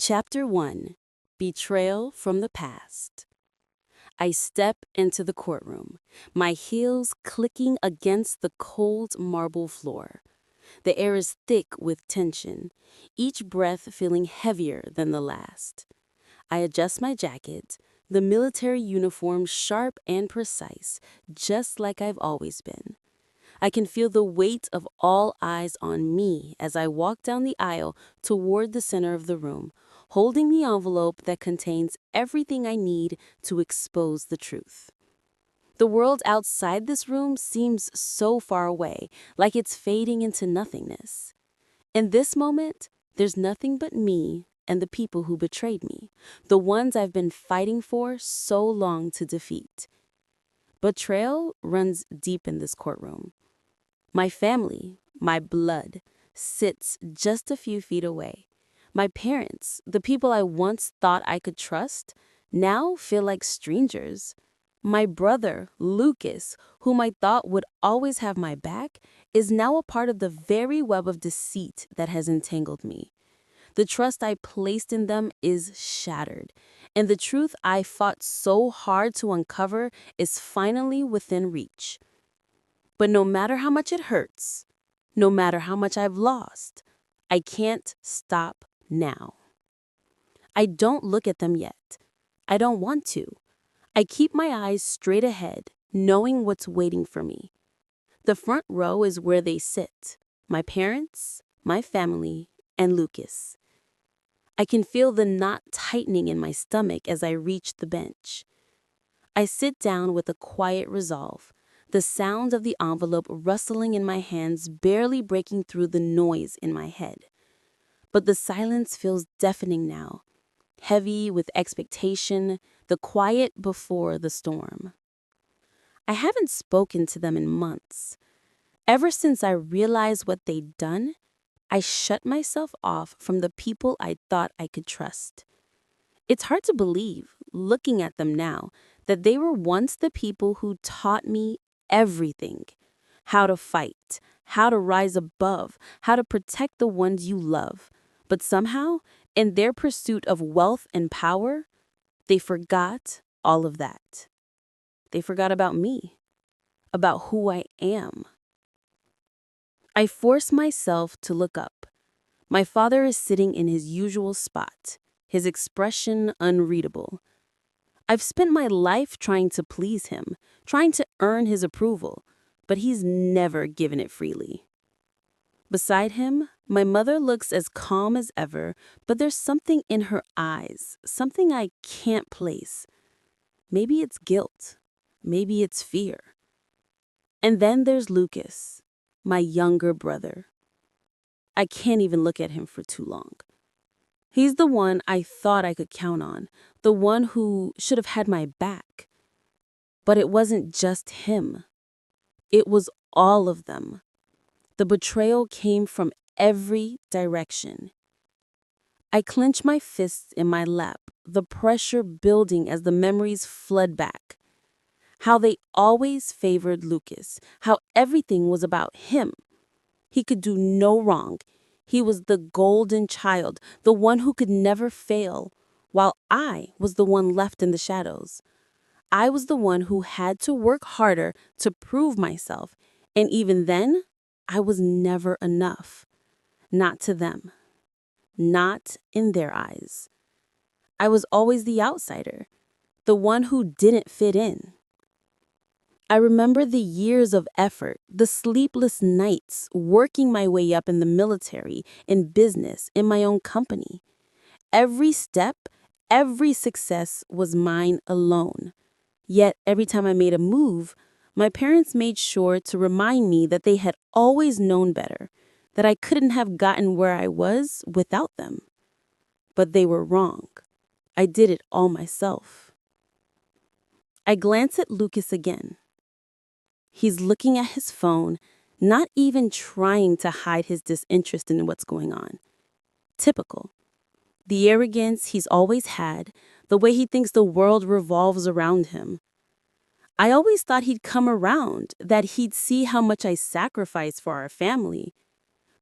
Chapter 1. Betrayal from the Past. I step into the courtroom, my heels clicking against the cold marble floor. The air is thick with tension, each breath feeling heavier than the last. I adjust my jacket, the military uniform sharp and precise, just like I've always been. I can feel the weight of all eyes on me as I walk down the aisle toward the center of the room, holding the envelope that contains everything I need to expose the truth. The world outside this room seems so far away, like it's fading into nothingness. In this moment, there's nothing but me and the people who betrayed me, the ones I've been fighting for so long to defeat. Betrayal runs deep in this courtroom. My family, my blood, sits just a few feet away. My parents, the people I once thought I could trust, now feel like strangers. My brother, Lucas, whom I thought would always have my back, is now a part of the very web of deceit that has entangled me. The trust I placed in them is shattered, and the truth I fought so hard to uncover is finally within reach. But no matter how much it hurts, no matter how much I've lost, I can't stop now. I don't look at them yet. I don't want to. I keep my eyes straight ahead, knowing what's waiting for me. The front row is where they sit, my parents, my family, and Lucas. I can feel the knot tightening in my stomach as I reach the bench. I sit down with a quiet resolve, the sound of the envelope rustling in my hands barely breaking through the noise in my head. But the silence feels deafening now, heavy with expectation, the quiet before the storm. I haven't spoken to them in months. Ever since I realized what they'd done, I shut myself off from the people I thought I could trust. It's hard to believe, looking at them now, that they were once the people who taught me everything. How to fight, how to rise above, how to protect the ones you love. But somehow, in their pursuit of wealth and power, they forgot all of that. They forgot about me, about who I am. I force myself to look up. My father is sitting in his usual spot, his expression unreadable. I've spent my life trying to please him, trying to earn his approval, but he's never given it freely. Beside him, my mother looks as calm as ever, but there's something in her eyes, something I can't place. Maybe it's guilt, maybe it's fear. And then there's Lucas, my younger brother. I can't even look at him for too long. He's the one I thought I could count on, the one who should have had my back. But it wasn't just him. It was all of them. The betrayal came from every direction. I clench my fists in my lap, the pressure building as the memories flood back. How they always favored Lucas, how everything was about him. He could do no wrong. He was the golden child, the one who could never fail, while I was the one left in the shadows. I was the one who had to work harder to prove myself, and even then, I was never enough. Not to them. Not in their eyes. I was always the outsider, the one who didn't fit in. I remember the years of effort, the sleepless nights, working my way up in the military, in business, in my own company. Every step, every success was mine alone. Yet every time I made a move, my parents made sure to remind me that they had always known better, that I couldn't have gotten where I was without them. But they were wrong. I did it all myself. I glance at Lucas again. He's looking at his phone, not even trying to hide his disinterest in what's going on. Typical. The arrogance he's always had, the way he thinks the world revolves around him. I always thought he'd come around, that he'd see how much I sacrificed for our family.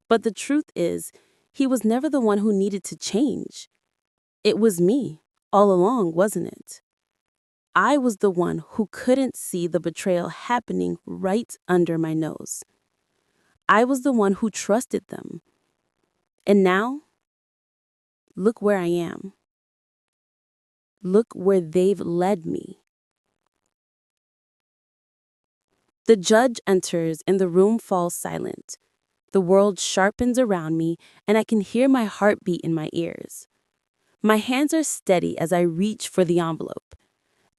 But the truth is, he was never the one who needed to change. It was me, all along, wasn't it? I was the one who couldn't see the betrayal happening right under my nose. I was the one who trusted them. And now, look where I am. Look where they've led me. The judge enters and the room falls silent. The world sharpens around me and I can hear my heartbeat in my ears. My hands are steady as I reach for the envelope.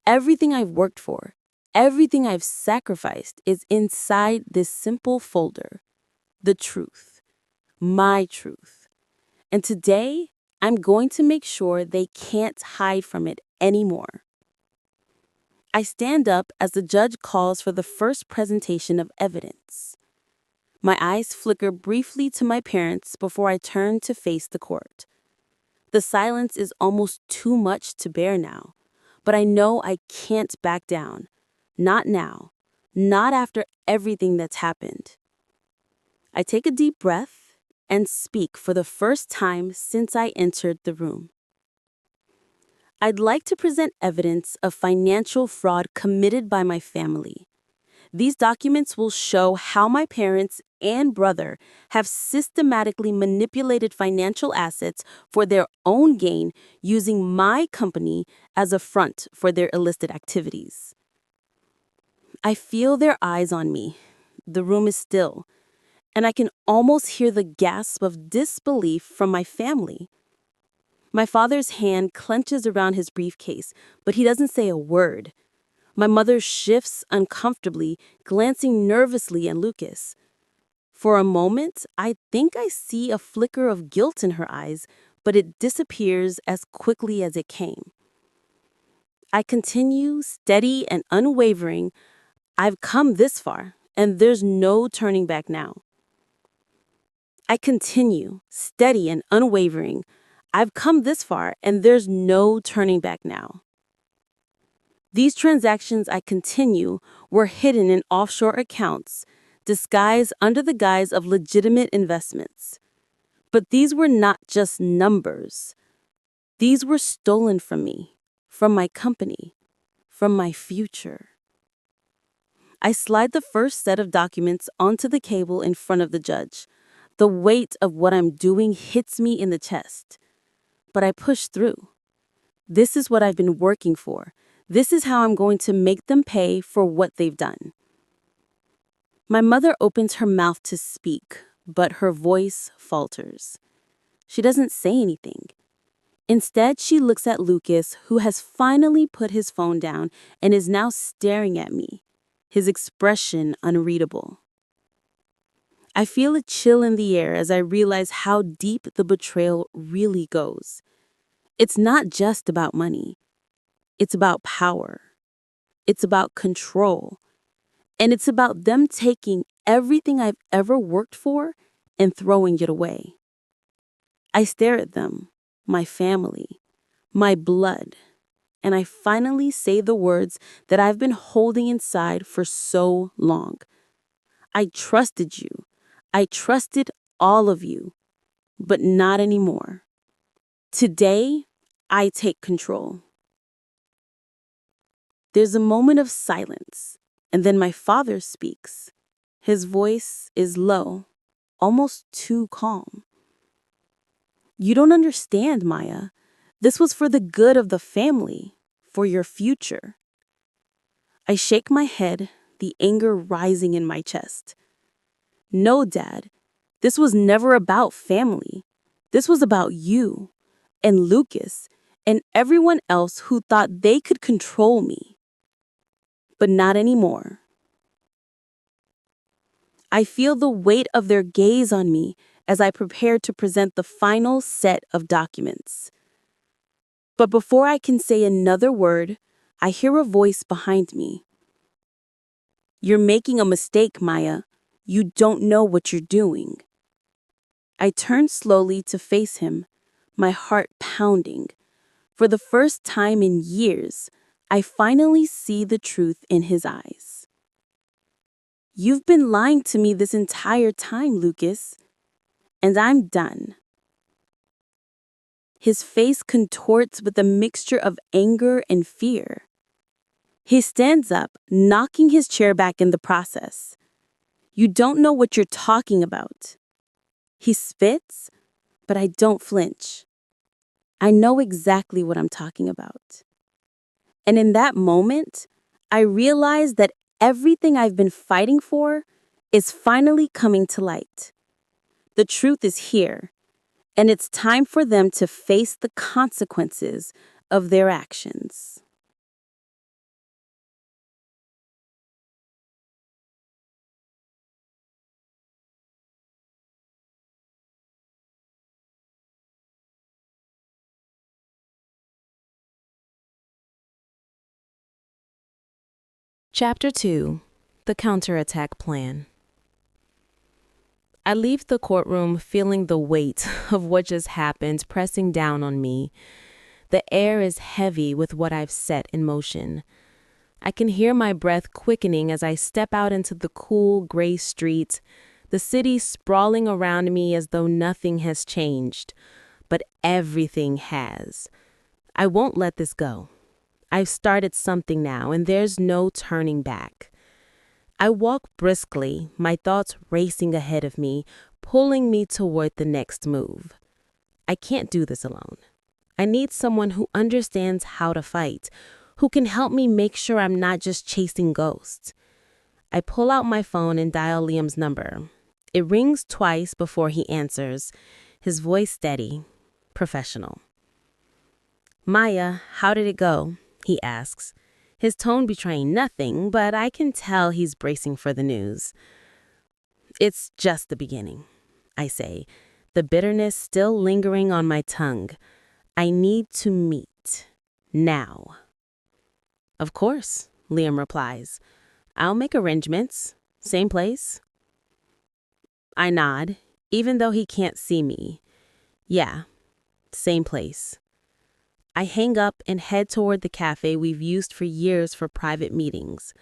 Everything I've worked for, everything I've sacrificed is inside this simple folder. The truth. My truth. And today, I'm going to make sure they can't hide from it anymore. I stand up as the judge calls for the first presentation of evidence. My eyes flicker briefly to my parents before I turn to face the court. The silence is almost too much to bear now, but I know I can't back down. Not now. Not after everything that's happened. I take a deep breath and speak for the first time since I entered the room. I'd like to present evidence of financial fraud committed by my family. These documents will show how my parents and brother have systematically manipulated financial assets for their own gain using my company as a front for their illicit activities. I feel their eyes on me. The room is still, and I can almost hear the gasp of disbelief from my family. My father's hand clenches around his briefcase, but he doesn't say a word. My mother shifts uncomfortably, glancing nervously at Lucas. For a moment, I think I see a flicker of guilt in her eyes, but it disappears as quickly as it came. I continue, steady and unwavering. I've come this far, and there's no turning back now. I continue, steady and unwavering. I've come this far, and there's no turning back now. These transactions, I continue, were hidden in offshore accounts, disguised under the guise of legitimate investments. But these were not just numbers. These were stolen from me, from my company, from my future. I slide the first set of documents onto the table in front of the judge. The weight of what I'm doing hits me in the chest. But I push through. This is what I've been working for. This is how I'm going to make them pay for what they've done. My mother opens her mouth to speak, but her voice falters. She doesn't say anything. Instead, she looks at Lucas, who has finally put his phone down and is now staring at me, his expression unreadable. I feel a chill in the air as I realize how deep the betrayal really goes. It's not just about money. It's about power. It's about control. And it's about them taking everything I've ever worked for and throwing it away. I stare at them, my family, my blood, and I finally say the words that I've been holding inside for so long. I trusted you. I trusted all of you, but not anymore. Today, I take control. There's a moment of silence, and then my father speaks. His voice is low, almost too calm. You don't understand, Maya. This was for the good of the family, for your future. I shake my head, the anger rising in my chest. No, Dad, this was never about family. This was about you and Lucas and everyone else who thought they could control me. But not anymore. I feel the weight of their gaze on me as I prepare to present the final set of documents. But before I can say another word, I hear a voice behind me. You're making a mistake, Maya. You don't know what you're doing. I turn slowly to face him, my heart pounding. For the first time in years, I finally see the truth in his eyes. You've been lying to me this entire time, Lucas, and I'm done. His face contorts with a mixture of anger and fear. He stands up, knocking his chair back in the process. You don't know what you're talking about. He spits, but I don't flinch. I know exactly what I'm talking about. And in that moment, I realize that everything I've been fighting for is finally coming to light. The truth is here, and it's time for them to face the consequences of their actions. Chapter 2: The Counterattack Plan. I leave the courtroom feeling the weight of what just happened pressing down on me. The air is heavy with what I've set in motion. I can hear my breath quickening as I step out into the cool, gray streets, the city sprawling around me as though nothing has changed. But everything has. I won't let this go. I've started something now, and there's no turning back. I walk briskly, my thoughts racing ahead of me, pulling me toward the next move. I can't do this alone. I need someone who understands how to fight, who can help me make sure I'm not just chasing ghosts. I pull out my phone and dial Liam's number. It rings twice before he answers, his voice steady, professional. "Maya, how did it go?" he asks, his tone betraying nothing, but I can tell he's bracing for the news. "It's just the beginning," I say, the bitterness still lingering on my tongue. "I need to meet. Now." "Of course," Liam replies. "I'll make arrangements. Same place?" I nod, even though he can't see me. "Yeah, same place." I hang up and head toward the cafe we've used for years for private meetings.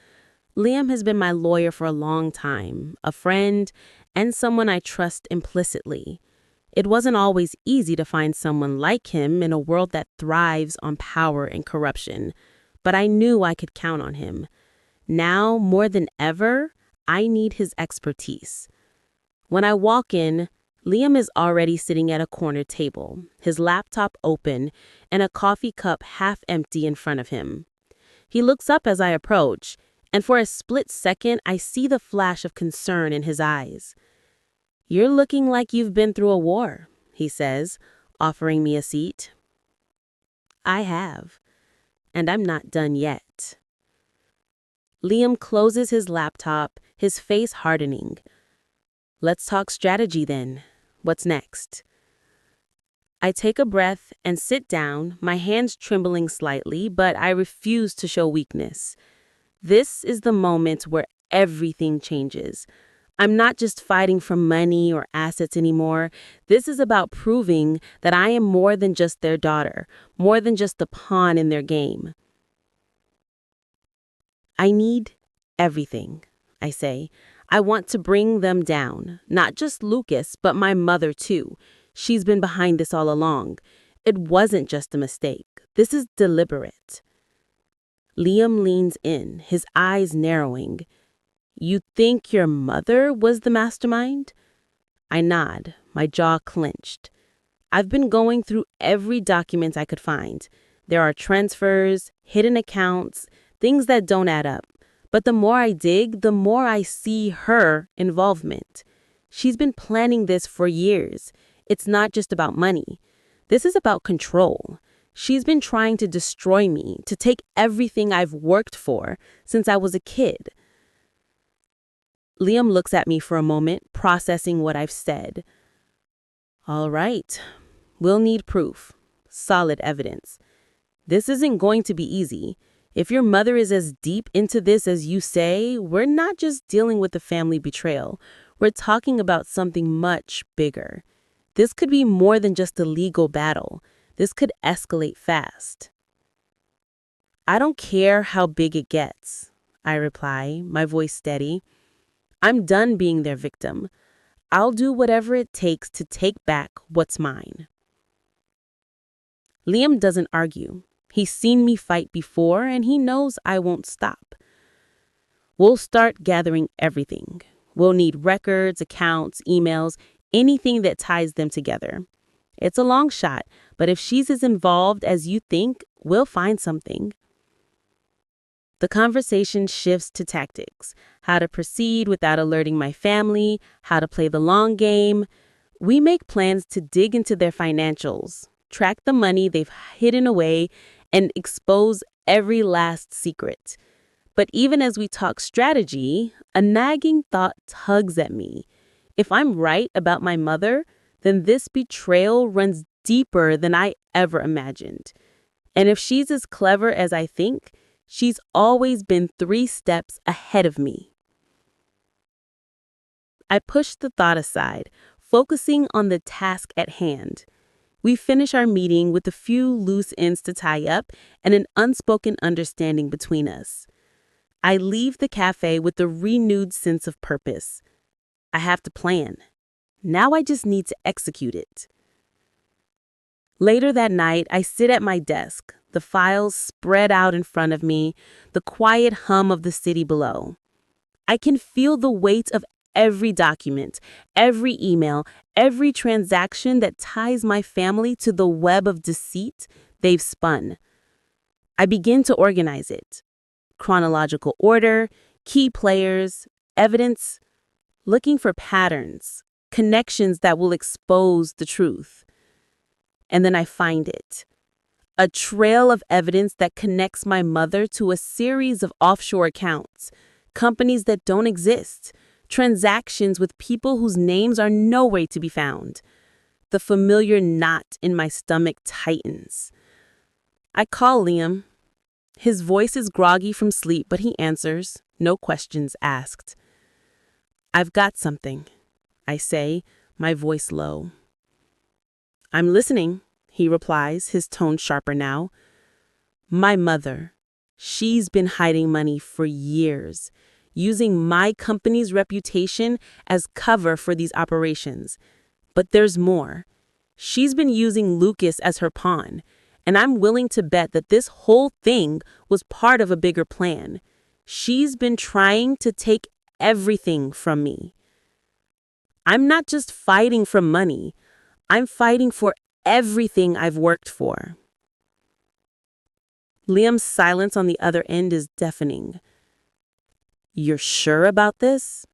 Liam has been my lawyer for a long time, a friend, and someone I trust implicitly. It wasn't always easy to find someone like him in a world that thrives on power and corruption, but I knew I could count on him. Now, more than ever, I need his expertise. When I walk in, Liam is already sitting at a corner table, his laptop open and a coffee cup half empty in front of him. He looks up as I approach, and for a split second, I see the flash of concern in his eyes. "You're looking like you've been through a war," he says, offering me a seat. I have, and I'm not done yet. Liam closes his laptop, his face hardening. "Let's talk strategy then. What's next?" I take a breath and sit down, my hands trembling slightly, but I refuse to show weakness. This is the moment where everything changes. I'm not just fighting for money or assets anymore. This is about proving that I am more than just their daughter, more than just a pawn in their game. "I need everything," I say. "I want to bring them down, not just Lucas, but my mother too. She's been behind this all along. It wasn't just a mistake. This is deliberate." Liam leans in, his eyes narrowing. "You think your mother was the mastermind?" I nod, my jaw clenched. I've been going through every document I could find. There are transfers, hidden accounts, things that don't add up. But the more I dig, the more I see her involvement. She's been planning this for years. It's not just about money. This is about control. She's been trying to destroy me, to take everything I've worked for since I was a kid. Liam looks at me for a moment, processing what I've said. "All right, we'll need proof, solid evidence. This isn't going to be easy. If your mother is as deep into this as you say, we're not just dealing with a family betrayal. We're talking about something much bigger. This could be more than just a legal battle. This could escalate fast." "I don't care how big it gets," I reply, my voice steady. "I'm done being their victim. I'll do whatever it takes to take back what's mine." Liam doesn't argue. He's seen me fight before, and he knows I won't stop. We'll start gathering everything. We'll need records, accounts, emails, anything that ties them together. It's a long shot, but if she's as involved as you think, we'll find something. The conversation shifts to tactics, how to proceed without alerting my family, how to play the long game. We make plans to dig into their financials, track the money they've hidden away, and expose every last secret. But even as we talk strategy, a nagging thought tugs at me. If I'm right about my mother, then this betrayal runs deeper than I ever imagined. And if she's as clever as I think, she's always been 3 steps ahead of me. I push the thought aside, focusing on the task at hand. We finish our meeting with a few loose ends to tie up and an unspoken understanding between us. I leave the cafe with a renewed sense of purpose. I have to plan. Now I just need to execute it. Later that night, I sit at my desk, the files spread out in front of me, the quiet hum of the city below. I can feel the weight of every document, every email, every transaction that ties my family to the web of deceit they've spun. I begin to organize it. Chronological order, key players, evidence, looking for patterns, connections that will expose the truth. And then I find it. A trail of evidence that connects my mother to a series of offshore accounts, companies that don't exist, transactions with people whose names are nowhere to be found. The familiar knot in my stomach tightens. I call Liam. His voice is groggy from sleep, but he answers, no questions asked. "I've got something," I say, my voice low. "I'm listening," he replies, his tone sharper now. "My mother, she's been hiding money for years, using my company's reputation as cover for these operations. But there's more. She's been using Lucas as her pawn, and I'm willing to bet that this whole thing was part of a bigger plan. She's been trying to take everything from me. I'm not just fighting for money. I'm fighting for everything I've worked for." Liam's silence on the other end is deafening. "You're sure about this?"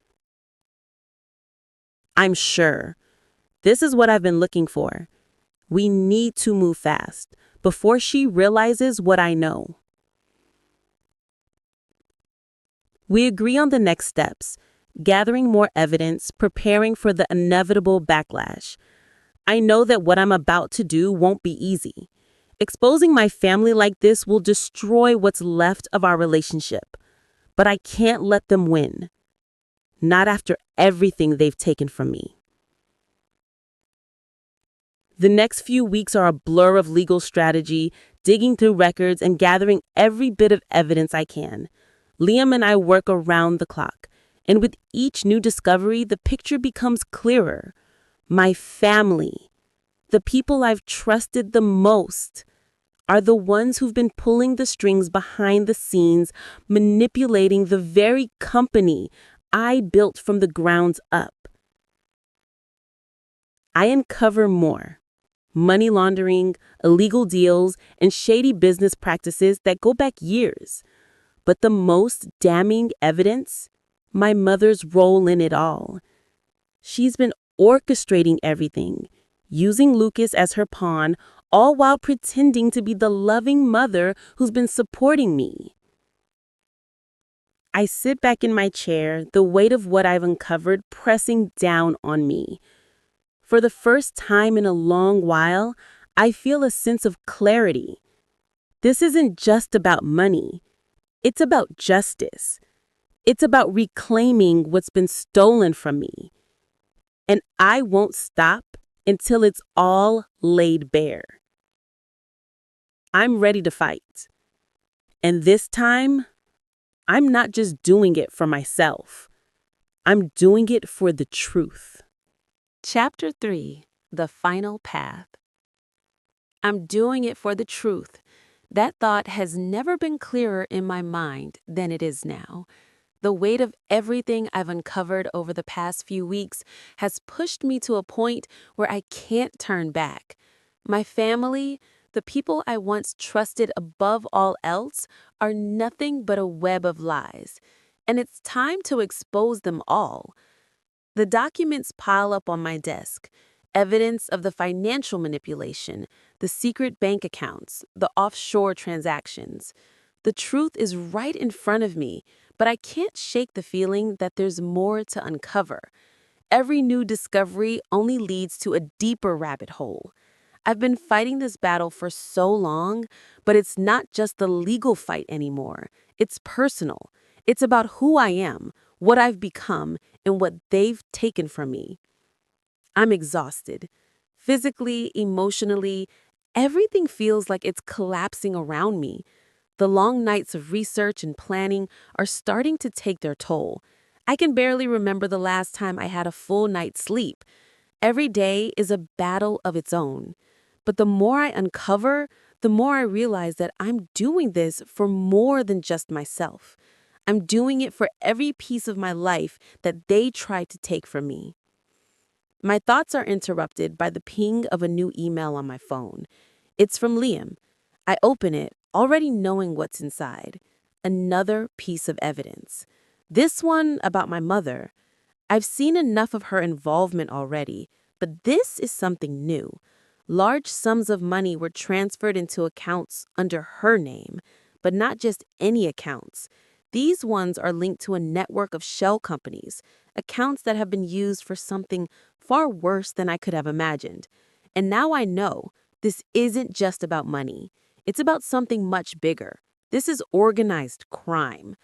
"I'm sure. This is what I've been looking for. We need to move fast before she realizes what I know." We agree on the next steps, gathering more evidence, preparing for the inevitable backlash. I know that what I'm about to do won't be easy. Exposing my family like this will destroy what's left of our relationship. But I can't let them win. Not after everything they've taken from me. The next few weeks are a blur of legal strategy, digging through records, and gathering every bit of evidence I can. Liam and I work around the clock, and with each new discovery, the picture becomes clearer. My family, the people I've trusted the most, are the ones who've been pulling the strings behind the scenes, manipulating the very company I built from the ground up. I uncover more. Money laundering, illegal deals, and shady business practices that go back years. But the most damning evidence, my mother's role in it all. She's been orchestrating everything, using Lucas as her pawn, all while pretending to be the loving mother who's been supporting me. I sit back in my chair, the weight of what I've uncovered pressing down on me. For the first time in a long while, I feel a sense of clarity. This isn't just about money. It's about justice. It's about reclaiming what's been stolen from me. And I won't stop until it's all laid bare. I'm ready to fight. And this time, I'm not just doing it for myself. I'm doing it for the truth. Chapter 3: The Final Path. I'm doing it for the truth. That thought has never been clearer in my mind than it is now. The weight of everything I've uncovered over the past few weeks has pushed me to a point where I can't turn back. My family, the people I once trusted above all else, are nothing but a web of lies. And it's time to expose them all. The documents pile up on my desk, evidence of the financial manipulation, the secret bank accounts, the offshore transactions. The truth is right in front of me, but I can't shake the feeling that there's more to uncover. Every new discovery only leads to a deeper rabbit hole. I've been fighting this battle for so long, but it's not just the legal fight anymore. It's personal. It's about who I am, what I've become, and what they've taken from me. I'm exhausted. Physically, emotionally, everything feels like it's collapsing around me. The long nights of research and planning are starting to take their toll. I can barely remember the last time I had a full night's sleep. Every day is a battle of its own. But the more I uncover, the more I realize that I'm doing this for more than just myself. I'm doing it for every piece of my life that they tried to take from me. My thoughts are interrupted by the ping of a new email on my phone. It's from Liam. I open it, already knowing what's inside. Another piece of evidence. This one about my mother. I've seen enough of her involvement already, but this is something new. Large sums of money were transferred into accounts under her name, but not just any accounts. These ones are linked to a network of shell companies, accounts that have been used for something far worse than I could have imagined. And now I know this isn't just about money. It's about something much bigger. This is organized crime.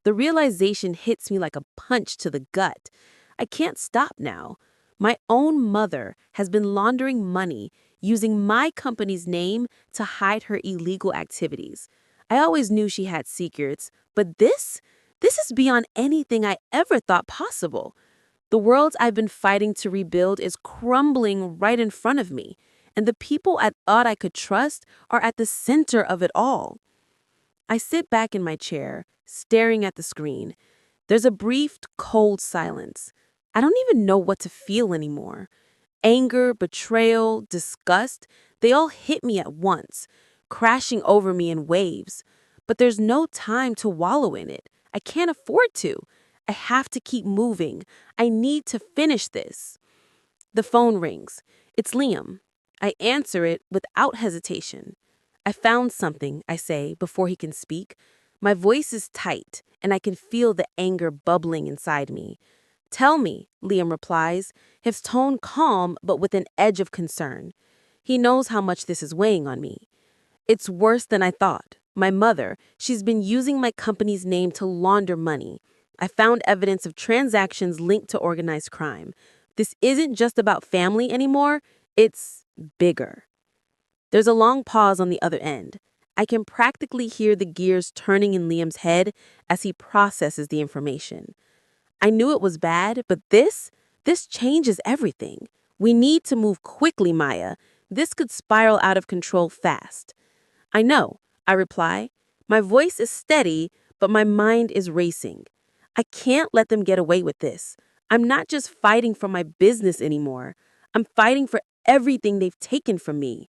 The realization hits me like a punch to the gut. I can't stop now. My own mother has been laundering money using my company's name to hide her illegal activities. I always knew she had secrets, but this is beyond anything I ever thought possible. The world I've been fighting to rebuild is crumbling right in front of me, and the people I thought I could trust are at the center of it all. I sit back in my chair, staring at the screen. There's a brief, cold silence. I don't even know what to feel anymore. Anger, betrayal, disgust, they all hit me at once, crashing over me in waves. But there's no time to wallow in it. I can't afford to. I have to keep moving. I need to finish this. The phone rings. It's Liam. I answer it without hesitation. I found something, I say, before he can speak. My voice is tight, and I can feel the anger bubbling inside me. Tell me, Liam replies, his tone calm but with an edge of concern. He knows how much this is weighing on me. It's worse than I thought. My mother, she's been using my company's name to launder money. I found evidence of transactions linked to organized crime. This isn't just about family anymore, it's bigger. There's a long pause on the other end. I can practically hear the gears turning in Liam's head as he processes the information. I knew it was bad, but this changes everything. We need to move quickly, Maya. This could spiral out of control fast. I know, I reply. My voice is steady, but my mind is racing. I can't let them get away with this. I'm not just fighting for my business anymore. I'm fighting for everything they've taken from me.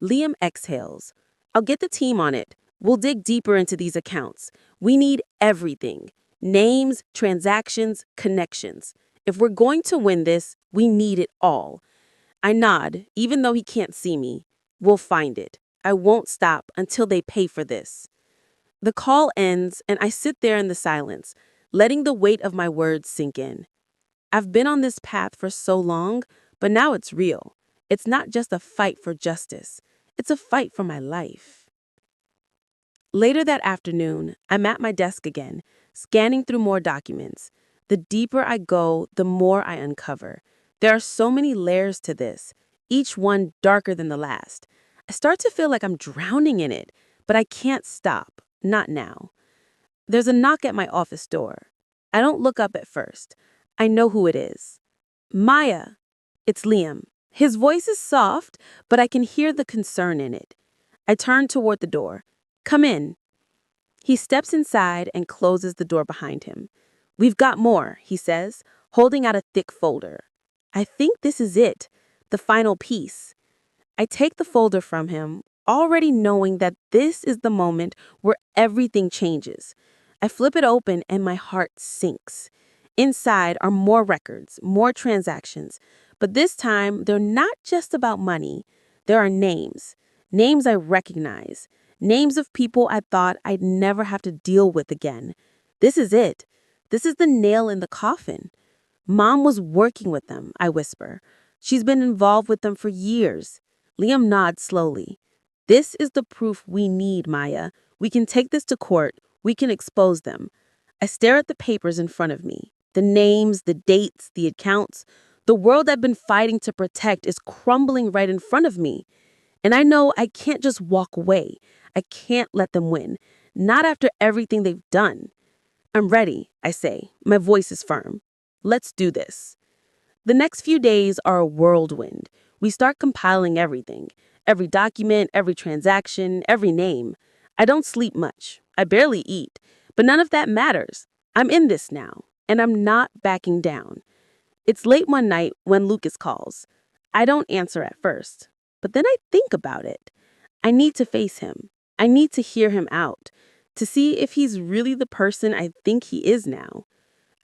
Liam exhales. I'll get the team on it. We'll dig deeper into these accounts. We need everything. Names, transactions, connections. If we're going to win this, we need it all. I nod, even though he can't see me. We'll find it. I won't stop until they pay for this. The call ends, and I sit there in the silence, letting the weight of my words sink in. I've been on this path for so long, but now it's real. It's not just a fight for justice. It's a fight for my life. Later that afternoon, I'm at my desk again, scanning through more documents. The deeper I go, the more I uncover. There are so many layers to this, each one darker than the last. I start to feel like I'm drowning in it, but I can't stop. Not now. There's a knock at my office door. I don't look up at first. I know who it is. Maya. It's Liam. His voice is soft, but I can hear the concern in it. I turn toward the door. Come in. He steps inside and closes the door behind him. We've got more, he says, holding out a thick folder. I think this is it, the final piece. I take the folder from him, already knowing that this is the moment where everything changes. I flip it open and my heart sinks. Inside are more records, more transactions, but this time they're not just about money. There are names, names I recognize, names of people I thought I'd never have to deal with again. This is it. This is the nail in the coffin. Mom was working with them, I whisper. She's been involved with them for years. Liam nods slowly. This is the proof we need, Maya. We can take this to court. We can expose them. I stare at the papers in front of me. The names, the dates, the accounts. The world I've been fighting to protect is crumbling right in front of me. And I know I can't just walk away. I can't let them win. Not after everything they've done. I'm ready, I say. My voice is firm. Let's do this. The next few days are a whirlwind. We start compiling everything. Every document, every transaction, every name. I don't sleep much. I barely eat. But none of that matters. I'm in this now, and I'm not backing down. It's late one night when Lucas calls. I don't answer at first, but then I think about it. I need to face him. I need to hear him out, to see if he's really the person I think he is now.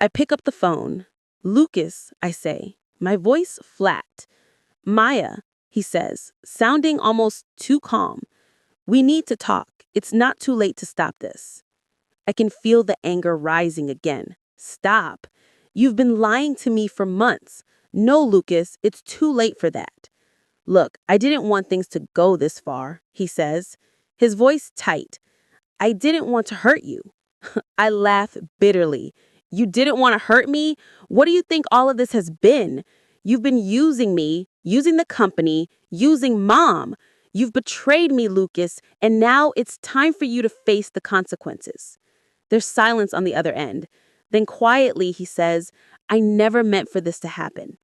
I pick up the phone. Lucas, I say, my voice flat. Maya, he says, sounding almost too calm. We need to talk. It's not too late to stop this. I can feel the anger rising again. Stop. You've been lying to me for months. No, Lucas, it's too late for that. Look, I didn't want things to go this far, he says, his voice tight. I didn't want to hurt you. I laugh bitterly. You didn't want to hurt me? What do you think all of this has been? You've been using me, using the company, using Mom. You've betrayed me, Lucas, and now it's time for you to face the consequences. There's silence on the other end. Then quietly he says, I never meant for this to happen.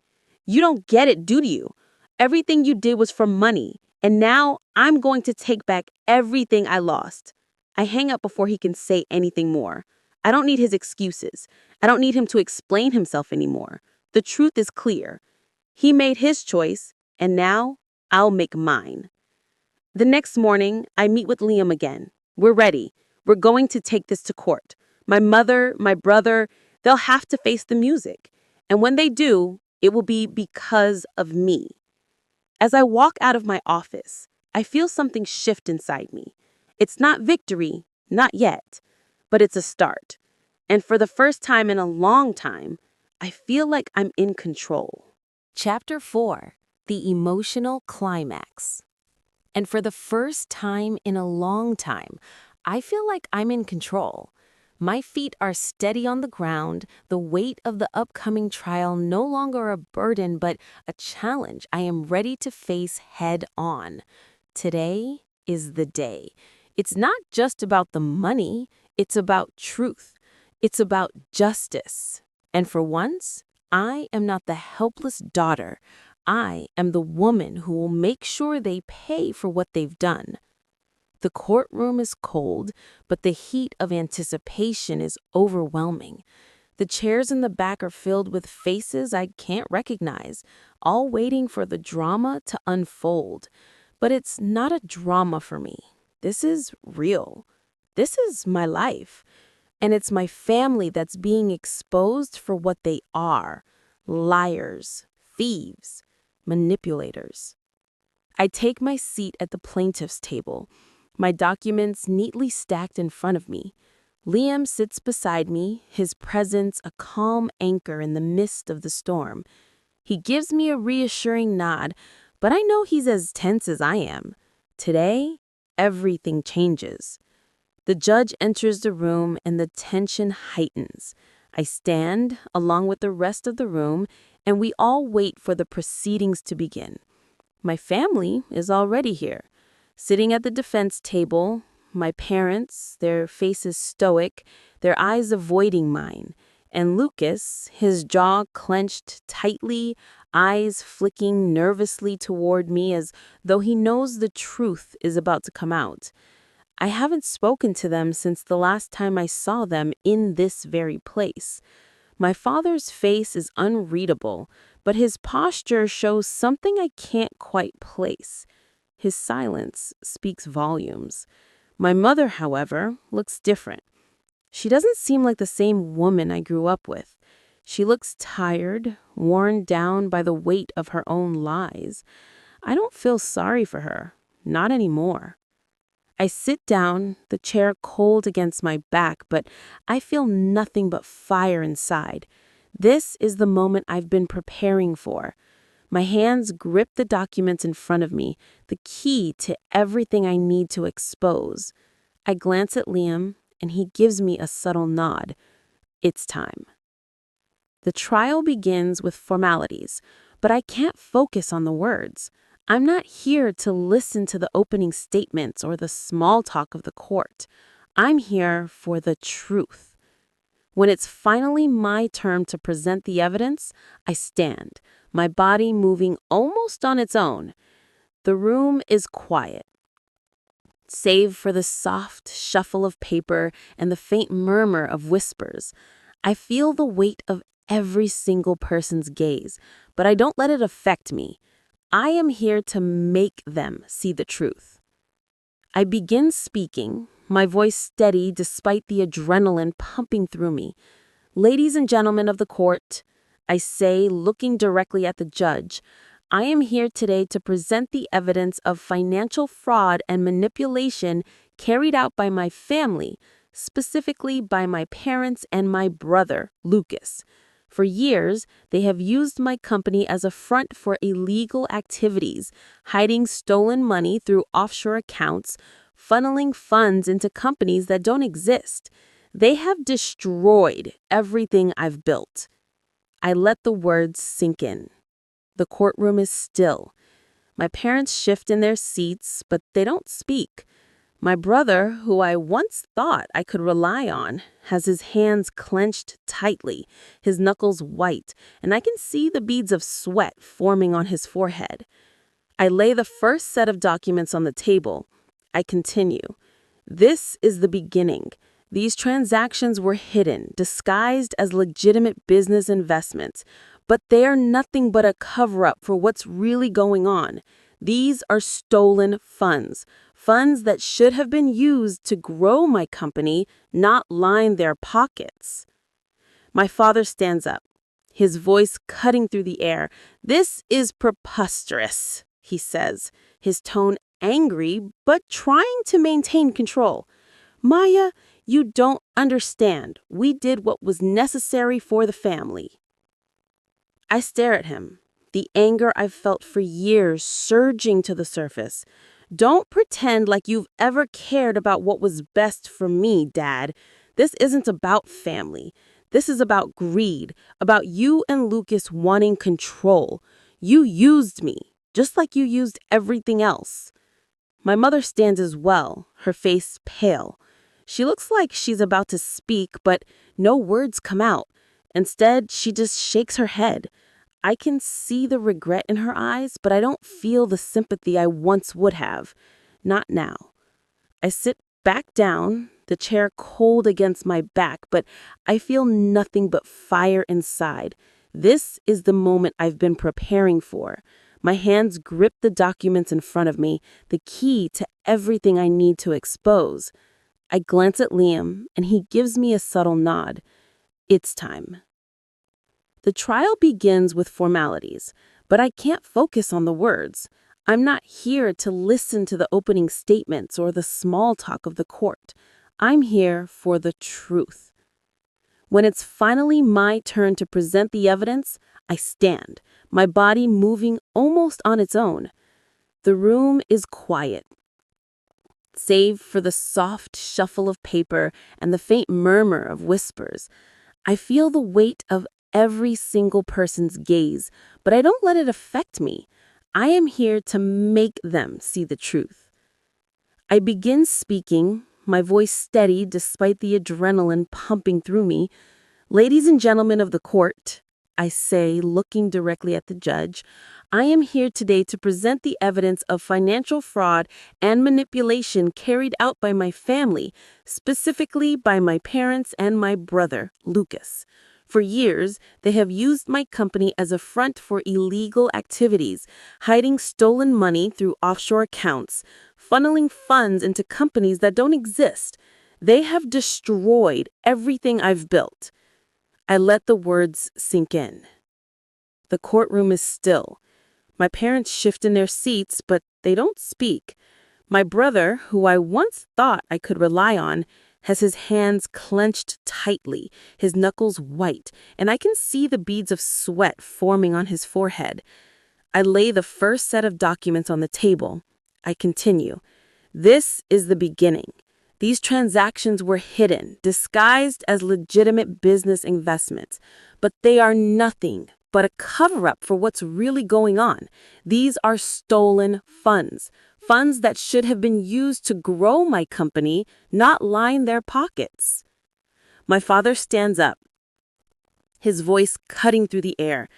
You don't get it, do you? Everything you did was for money, and now I'm going to take back everything I lost. I hang up before he can say anything more. I don't need his excuses. I don't need him to explain himself anymore. The truth is clear. He made his choice, and now I'll make mine. The next morning, I meet with Liam again. We're ready. We're going to take this to court. My mother, my brother, they'll have to face the music. And when they do, it will be because of me. As I walk out of my office, I feel something shift inside me. It's not victory, not yet, but it's a start. And for the first time in a long time, I feel like I'm in control. Chapter 4, The Emotional Climax. And for the first time in a long time, I feel like I'm in control. My feet are steady on the ground, the weight of the upcoming trial no longer a burden but a challenge I am ready to face head on. Today is the day. It's not just about the money, it's about truth. It's about justice. And for once, I am not the helpless daughter. I am the woman who will make sure they pay for what they've done. The courtroom is cold, but the heat of anticipation is overwhelming. The chairs in the back are filled with faces I can't recognize, all waiting for the drama to unfold. But it's not a drama for me. This is real. This is my life. And it's my family that's being exposed for what they are: liars, thieves, manipulators. I take my seat at the plaintiff's table, my documents neatly stacked in front of me. Liam sits beside me, his presence a calm anchor in the midst of the storm. He gives me a reassuring nod, but I know he's as tense as I am. Today, everything changes. The judge enters the room and the tension heightens. I stand, along with the rest of the room, and we all wait for the proceedings to begin. My family is already here. Sitting at the defense table, my parents, their faces stoic, their eyes avoiding mine, and Lucas, his jaw clenched tightly, eyes flicking nervously toward me as though he knows the truth is about to come out. I haven't spoken to them since the last time I saw them in this very place. My father's face is unreadable, but his posture shows something I can't quite place. His silence speaks volumes. My mother, however, looks different. She doesn't seem like the same woman I grew up with. She looks tired, worn down by the weight of her own lies. I don't feel sorry for her, not anymore. I sit down, the chair cold against my back, but I feel nothing but fire inside. This is the moment I've been preparing for. My hands grip the documents in front of me, the key to everything I need to expose. I glance at Liam, and he gives me a subtle nod. It's time. The trial begins with formalities, but I can't focus on the words. I'm not here to listen to the opening statements or the small talk of the court. I'm here for the truth. When it's finally my turn to present the evidence, I stand, my body moving almost on its own. The room is quiet, save for the soft shuffle of paper and the faint murmur of whispers. I feel the weight of every single person's gaze, but I don't let it affect me. I am here to make them see the truth. I begin speaking, my voice steady despite the adrenaline pumping through me. Ladies and gentlemen of the court, I say, looking directly at the judge, I am here today to present the evidence of financial fraud and manipulation carried out by my family, specifically by my parents and my brother, Lucas. For years, they have used my company as a front for illegal activities, hiding stolen money through offshore accounts, funneling funds into companies that don't exist. They have destroyed everything I've built. I let the words sink in. The courtroom is still. My parents shift in their seats, but they don't speak. My brother, who I once thought I could rely on, has his hands clenched tightly, his knuckles white, and I can see the beads of sweat forming on his forehead. I lay the first set of documents on the table. I continue. This is the beginning. These transactions were hidden, disguised as legitimate business investments, but they are nothing but a cover-up for what's really going on. These are stolen funds, funds that should have been used to grow my company, not line their pockets. My father stands up, his voice cutting through the air. This is preposterous, he says, his tone angry but trying to maintain control. Maya, you don't understand. We did what was necessary for the family. I stare at him, the anger I've felt for years surging to the surface. Don't pretend like you've ever cared about what was best for me, Dad. This isn't about family. This is about greed, about you and Lucas wanting control. You used me, just like you used everything else. My mother stands as well, her face pale. She looks like she's about to speak, but no words come out. Instead, she just shakes her head. I can see the regret in her eyes, but I don't feel the sympathy I once would have. Not now. I sit back down, the chair cold against my back, but I feel nothing but fire inside. This is the moment I've been preparing for. My hands grip the documents in front of me, the key to everything I need to expose. I glance at Liam, and he gives me a subtle nod. It's time. The trial begins with formalities, but I can't focus on the words. I'm not here to listen to the opening statements or the small talk of the court. I'm here for the truth. When it's finally my turn to present the evidence, I stand, my body moving almost on its own. The room is quiet, save for the soft shuffle of paper and the faint murmur of whispers. I feel the weight of every single person's gaze, but I don't let it affect me. I am here to make them see the truth. I begin speaking, my voice steady despite the adrenaline pumping through me. Ladies and gentlemen of the court, I say, looking directly at the judge. "I am here today to present the evidence of financial fraud and manipulation carried out by my family, specifically by my parents and my brother, Lucas. For years, they have used my company as a front for illegal activities, hiding stolen money through offshore accounts, funneling funds into companies that don't exist. They have destroyed everything I've built." I let the words sink in. The courtroom is still. My parents shift in their seats, but they don't speak. My brother, who I once thought I could rely on, has his hands clenched tightly, his knuckles white, and I can see the beads of sweat forming on his forehead. I lay the first set of documents on the table. I continue. "This is the beginning. These transactions were hidden, disguised as legitimate business investments, but they are nothing but a cover-up for what's really going on. These are stolen funds, funds that should have been used to grow my company, not line their pockets." My father stands up, his voice cutting through the air.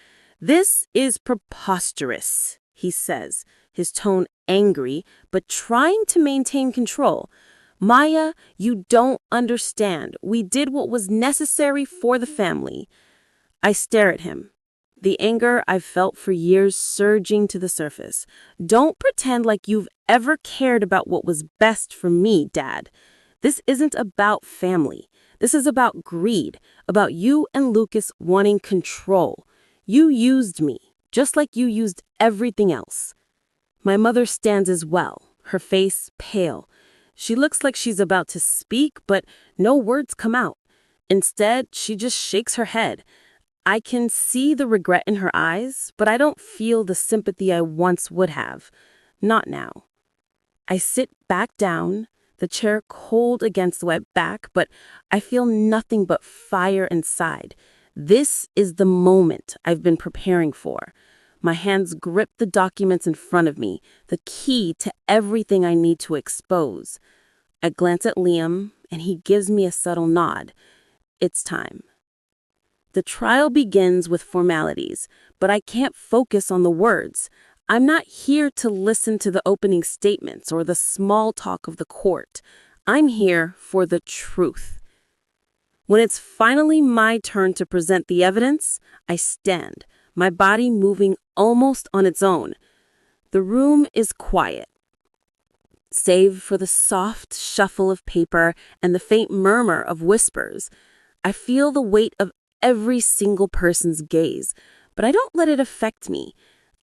"This is preposterous," he says, his tone angry, but trying to maintain control. "Maya, you don't understand. We did what was necessary for the family." I stare at him, the anger I've felt for years surging to the surface. "Don't pretend like you've ever cared about what was best for me, Dad. This isn't about family. This is about greed, about you and Lucas wanting control. You used me, just like you used everything else." My mother stands as well, her face pale. She looks like she's about to speak, but no words come out. Instead, she just shakes her head. I can see the regret in her eyes, but I don't feel the sympathy I once would have. Not now. I sit back down, the chair cold against the wet back, but I feel nothing but fire inside. This is the moment I've been preparing for. My hands grip the documents in front of me, the key to everything I need to expose. I glance at Liam, and he gives me a subtle nod. It's time. The trial begins with formalities, but I can't focus on the words. I'm not here to listen to the opening statements or the small talk of the court. I'm here for the truth. When it's finally my turn to present the evidence, I stand, my body moving almost on its own. The room is quiet, save for the soft shuffle of paper and the faint murmur of whispers. I feel the weight of every single person's gaze, but I don't let it affect me.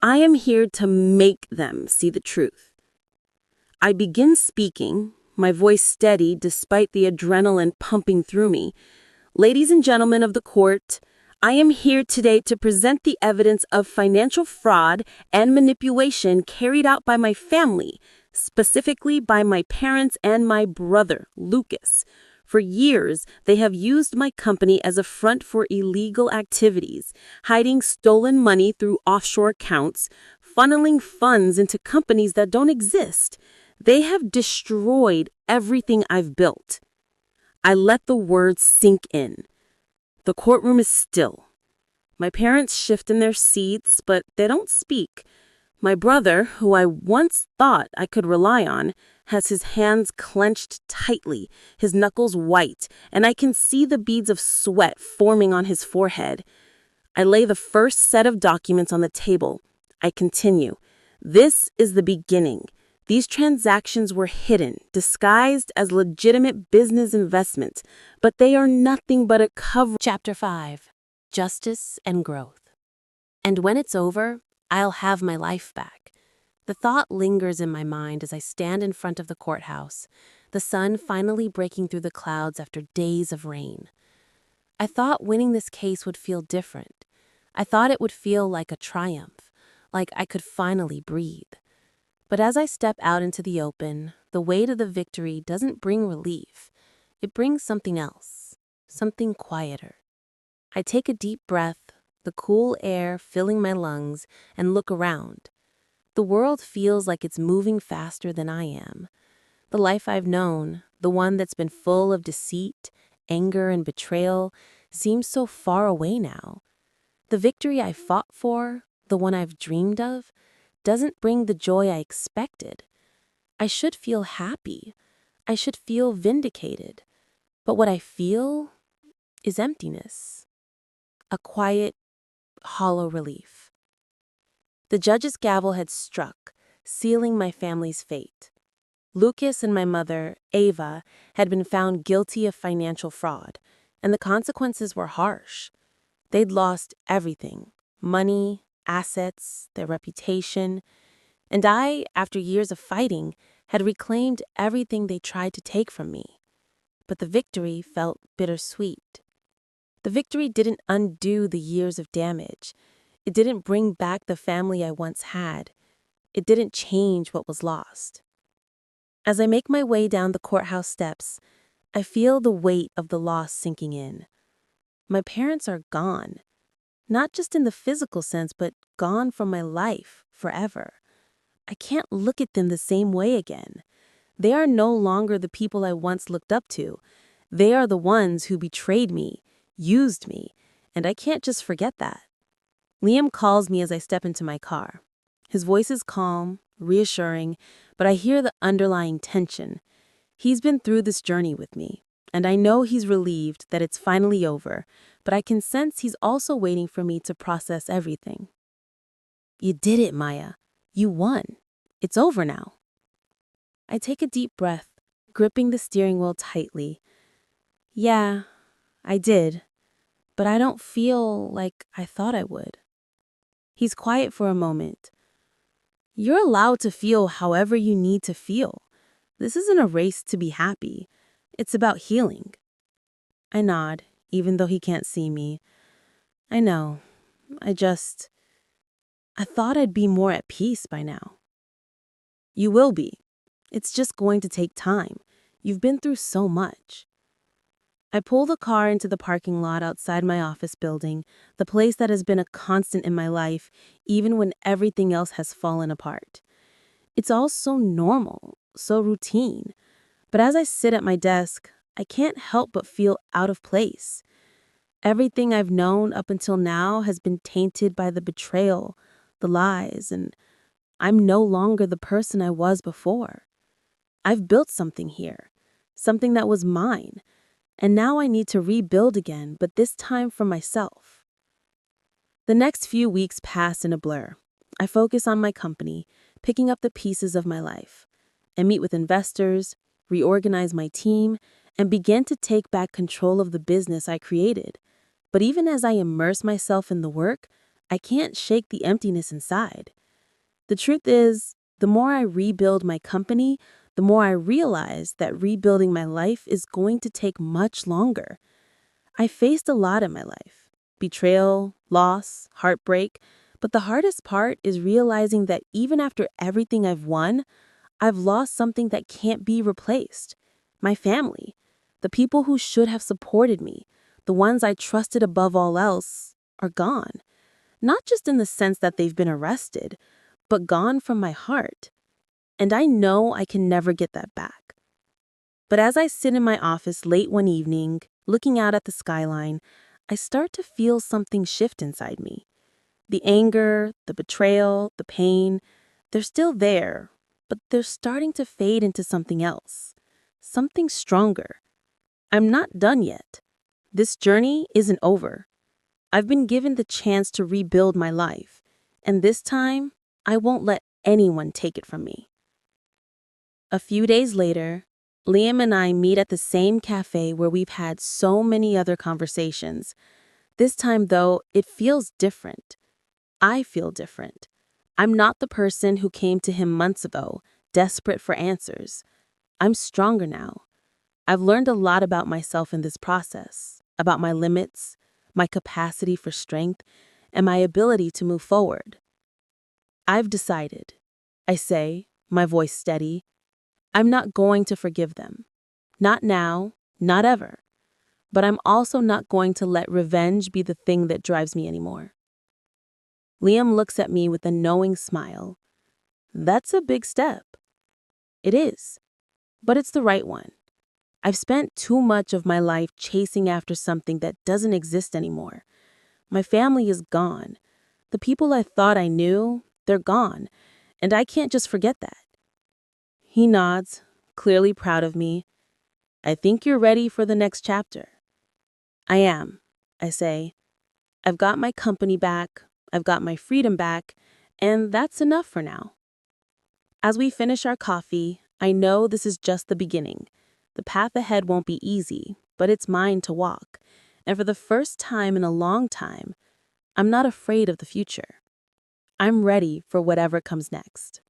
I am here to make them see the truth. I begin speaking, my voice steady despite the adrenaline pumping through me. "Ladies and gentlemen of the court, I am here today to present the evidence of financial fraud and manipulation carried out by my family, specifically by my parents and my brother, Lucas. For years, they have used my company as a front for illegal activities, hiding stolen money through offshore accounts, funneling funds into companies that don't exist. They have destroyed everything I've built." I let the words sink in. The courtroom is still. My parents shift in their seats, but they don't speak. My brother, who I once thought I could rely on, has his hands clenched tightly, his knuckles white, and I can see the beads of sweat forming on his forehead. I lay the first set of documents on the table. I continue. "This is the beginning. These transactions were hidden, disguised as legitimate business investments, but they are nothing but a cover." Chapter 5. Justice and Growth. And when it's over, I'll have my life back. The thought lingers in my mind as I stand in front of the courthouse, the sun finally breaking through the clouds after days of rain. I thought winning this case would feel different. I thought it would feel like a triumph, like I could finally breathe. But as I step out into the open, the weight of the victory doesn't bring relief. It brings something else, something quieter. I take a deep breath, the cool air filling my lungs, and look around. The world feels like it's moving faster than I am. The life I've known, the one that's been full of deceit, anger, and betrayal, seems so far away now. The victory I fought for, the one I've dreamed of, doesn't bring the joy I expected. I should feel happy. I should feel vindicated. But what I feel is emptiness. A quiet, hollow relief. The judge's gavel had struck, sealing my family's fate. Lucas and my mother, Ava, had been found guilty of financial fraud, and the consequences were harsh. They'd lost everything: money, assets, their reputation, and I, after years of fighting, had reclaimed everything they tried to take from me. But the victory felt bittersweet. The victory didn't undo the years of damage. It didn't bring back the family I once had. It didn't change what was lost. As I make my way down the courthouse steps, I feel the weight of the loss sinking in. My parents are gone, not just in the physical sense, but gone from my life forever. I can't look at them the same way again. They are no longer the people I once looked up to. They are the ones who betrayed me, used me, and I can't just forget that. Liam calls me as I step into my car. His voice is calm, reassuring, but I hear the underlying tension. He's been through this journey with me, and I know he's relieved that it's finally over, but I can sense he's also waiting for me to process everything. "You did it, Maya. You won. It's over now." I take a deep breath, gripping the steering wheel tightly. "Yeah, I did, but I don't feel like I thought I would." He's quiet for a moment. "You're allowed to feel however you need to feel. This isn't a race to be happy. It's about healing." I nod, even though he can't see me. "I know. I thought I'd be more at peace by now." "You will be. It's just going to take time. You've been through so much." I pull the car into the parking lot outside my office building, the place that has been a constant in my life, even when everything else has fallen apart. It's all so normal, so routine. But as I sit at my desk, I can't help but feel out of place. Everything I've known up until now has been tainted by the betrayal, the lies, and I'm no longer the person I was before. I've built something here, something that was mine, and now I need to rebuild again, but this time for myself. The next few weeks pass in a blur. I focus on my company, picking up the pieces of my life. I meet with investors, reorganize my team, and begin to take back control of the business I created. But even as I immerse myself in the work, I can't shake the emptiness inside. The truth is, the more I rebuild my company, the more I realize that rebuilding my life is going to take much longer. I faced a lot in my life: betrayal, loss, heartbreak, but the hardest part is realizing that even after everything I've won, I've lost something that can't be replaced. My family, the people who should have supported me, the ones I trusted above all else, are gone. Not just in the sense that they've been arrested, but gone from my heart. And I know I can never get that back. But as I sit in my office late one evening, looking out at the skyline, I start to feel something shift inside me. The anger, the betrayal, the pain, they're still there, but they're starting to fade into something else, something stronger. I'm not done yet. This journey isn't over. I've been given the chance to rebuild my life, and this time, I won't let anyone take it from me. A few days later, Liam and I meet at the same cafe where we've had so many other conversations. This time, though, it feels different. I feel different. I'm not the person who came to him months ago, desperate for answers. I'm stronger now. I've learned a lot about myself in this process, about my limits, my capacity for strength, and my ability to move forward. "I've decided," I say, my voice steady. "I'm not going to forgive them. Not now, not ever. But I'm also not going to let revenge be the thing that drives me anymore." Liam looks at me with a knowing smile. "That's a big step." It is, but it's the right one. I've spent too much of my life chasing after something that doesn't exist anymore. My family is gone. The people I thought I knew, they're gone, and I can't just forget that. He nods, clearly proud of me. I think you're ready for the next chapter. I am, I say. I've got my company back, I've got my freedom back, and that's enough for now. As we finish our coffee, I know this is just the beginning. The path ahead won't be easy, but it's mine to walk. And for the first time in a long time, I'm not afraid of the future. I'm ready for whatever comes next.